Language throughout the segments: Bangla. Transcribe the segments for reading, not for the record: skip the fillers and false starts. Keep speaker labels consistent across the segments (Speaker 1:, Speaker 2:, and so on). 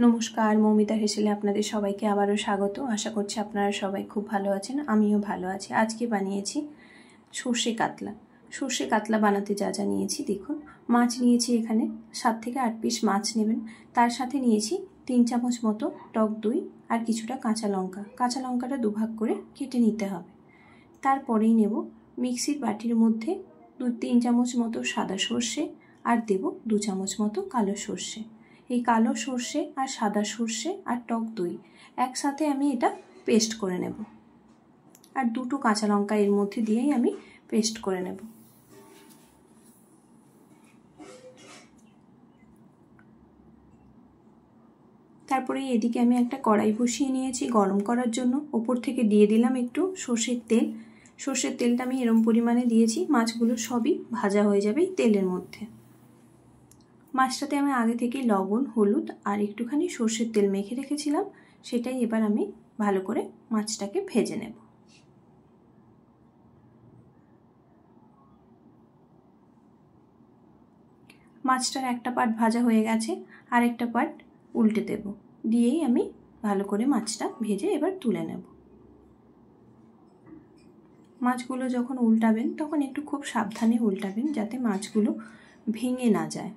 Speaker 1: নমস্কার, মৌমিতা হেসেলে আপনাদের সবাইকে আবারও স্বাগত। আশা করছি আপনারা সবাই খুব ভালো আছেন, আমিও ভালো আছি। আজকে বানিয়েছি সর্ষে কাতলা। সর্ষে কাতলা বানাতে যা যা নিয়েছি দেখুন। মাছ নিয়েছি, এখানে 7 থেকে 8 পিস মাছ নেবেন। তার সাথে নিয়েছি 3 চামচ মতো টক দই আর কিছুটা কাঁচা লঙ্কা। কাঁচা লঙ্কাটা দুভাগ করে কেটে নিতে হবে। তারপরেই নেব মিক্সির বাটির মধ্যে 2-3 চামচ মতো সাদা সর্ষে আর দেব 2 চামচ মতো কালো সর্ষে। এই কালো সর্ষে আর সাদা সর্ষে আর টক দই একসাথে আমি এটা পেস্ট করে নেব। আর 2টো কাঁচা লঙ্কা এর মধ্যে দিয়েই আমি পেস্ট করে নেব। তারপরে এদিকে আমি একটা কড়াই বসিয়ে নিয়েছি গরম করার জন্য। ওপর থেকে দিয়ে দিলাম একটু সর্ষের তেল। সর্ষের তেলটা আমি এরম পরিমাণে দিয়েছি, মাছগুলো সবই ভাজা হয়ে যাবে এই তেলের মধ্যে। মাছটাতে আমি আগে থেকে লবণ, হলুদ আর একটুখানি সর্ষের তেল মেখে রেখেছিলাম, সেটাই এবার আমি ভালো করে মাছটাকে ভেজে নেব। মাছটার একটা পার্ট ভাজা হয়ে গেছে, আর একটা পার্ট উল্টে দেব। দিয়েই আমি ভালো করে মাছটা ভেজে এবার তুলে নেব। মাছগুলো যখন উল্টাবেন তখন একটু খুব সাবধানে উল্টাবেন, যাতে মাছগুলো ভেঙে না যায়।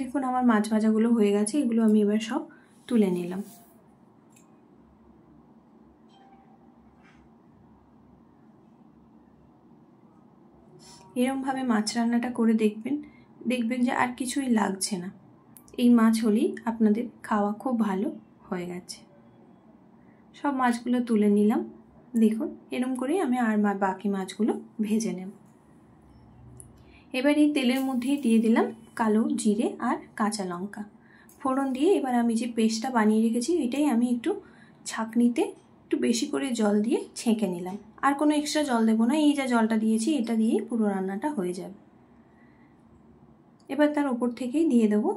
Speaker 1: দেখুন আমার মাছ ভাজাগুলো হয়ে গেছে, এগুলো আমি এবার সব তুলে নিলাম। এরমভাবে মাছ রান্নাটা করে দেখবেন যে আর কিছুই লাগছে না। এই মাছ হলেই আপনাদের খাওয়া খুব ভালো হয়ে গেছে। সব মাছগুলো তুলে নিলাম। দেখুন এরম করেই আমি আর বাকি মাছগুলো ভেজে নেব। এবার এই তেলের মধ্যেই দিয়ে দিলাম কালো জিরে আর কাঁচা লঙ্কা ফোড়ন দিয়ে। এবার আমি যে পেস্টটা বানিয়ে রেখেছি এটাই আমি একটু ছাঁকনিতে একটু বেশি করে জল দিয়ে ছেঁকে নিলাম। আর কোনো এক্সট্রা জল দেবো না, এই যা জলটা দিয়েছি এটা দিয়েই পুরো রান্নাটা হয়ে যাবে। এবার তার উপর থেকেই দিয়ে দেবো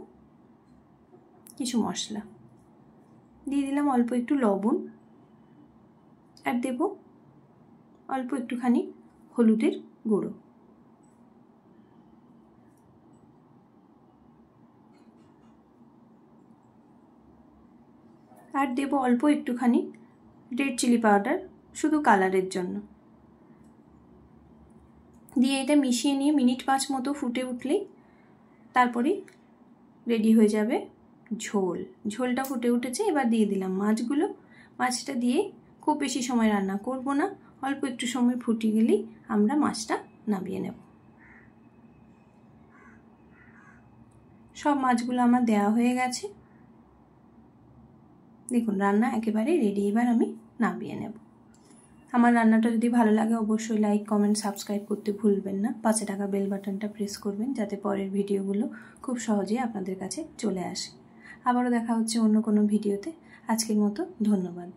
Speaker 1: কিছু মশলা। দিয়ে দিলাম অল্প একটু লবণ আর দেব অল্প একটুখানি হলুদের গুঁড়ো। আর দেব অল্প একটুখানি রেড চিলি পাউডার, শুধু কালারের জন্য। দিয়ে এটা মিশিয়ে নিয়ে মিনিট 5 মতো ফুটে উঠলেই তারপরে রেডি হয়ে যাবে ঝোল। ঝোলটা ফুটে উঠেছে, এবার দিয়ে দিলাম মাছগুলো। মাছটা দিয়ে খুব বেশি সময় রান্না করব না, অল্প একটু সময় ফুটে গেলেই আমরা মাছটা নামিয়ে নেব। সব মাছগুলো আমার দেওয়া হয়ে গেছে। দেখুন রান্না একেবারে রেডি, এবার আমি নামিয়ে নেব। আমার রান্নাটা যদি ভালো লাগে অবশ্যই লাইক, কমেন্ট, সাবস্ক্রাইব করতে ভুলবেন না। পাশে থাকা বেল বাটনটা প্রেস করবেন যাতে পরের ভিডিওগুলো খুব সহজেই আপনাদের কাছে চলে আসে। আবারও দেখা হচ্ছে অন্য কোনো ভিডিওতে। আজকের মতো ধন্যবাদ।